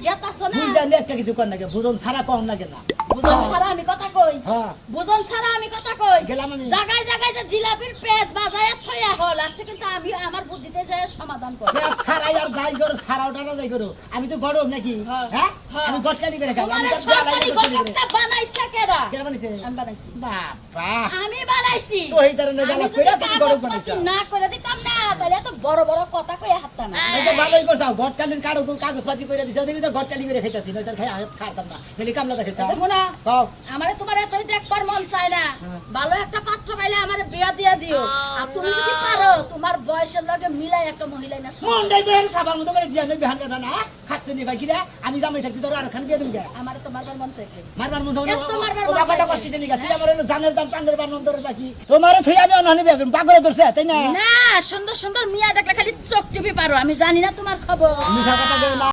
গেতাছো না বুঝা নে একটা কিছু কর না বুঝন ছাড়া কম লাগে না বুঝন ছাড়া আমি কথা কই হ্যাঁ বুঝন ছাড়া আমি কথা কই গেলাম আমি জায়গায় জায়গায় যে জিলাপির পেজ বাজায় থইয়া হল আসছে কিন্তু আমি আমার বুদ্ধিতে যায় সমাধান করি সারাই আর যাই করো সারাওটারও যাই করো আমি তো গরম নাকি হ্যাঁ আমি গটকালি করে খাই তোমার সরকারি গঠনটা বানাইছে কেডা কে বানাইছে আমি বানাইছি বাবা আমি বানাইছি সহিতার না গলা কইরা তুমি গরম বানাইছো না করে দিতাম না তাহলে এত বড় বড় কথা কই হাতটা না এই তো ভালোই করছাও গটকালির কাগজপাতি করে দিছো দেখি তো গটকালি করে খাইতাছি নয়তো খাই খাইতাম না খালি কামলা দেখাইতাম দেখো না কও আমারে তোমার এতই দেখবার মন চায় না ভালো একটা পাত্র পাইলে আমারে বিয়া দিয়া দিও আর তুমি যদি পারো তোমার বয়সের লগে মিলাই একটা মহিলা না মন দেই বেন সাবার মতো করে দিয়া নই বিহান কাটা না খাচ্ছ নি ভাই কিরা আমি জামাই থাকতে তোর আর খান বিয়ে দিমগে আমারে তো মারবার মন চাই মারবার মন এত মারবার ও মন বাবা চাইছে। কষ্ট দিনি গা তুই আমার হলো জানের দান পান্ডের বান অন্তর বাকি তোমারে থই আমি অনহানি বিয়ে করব পাগল ধরছে তাই না না সুন্দর সুন্দর মিয়া দেখলে খালি চোখ টিপি পারো আমি জানি না তোমার খবর মিছা কথা কই না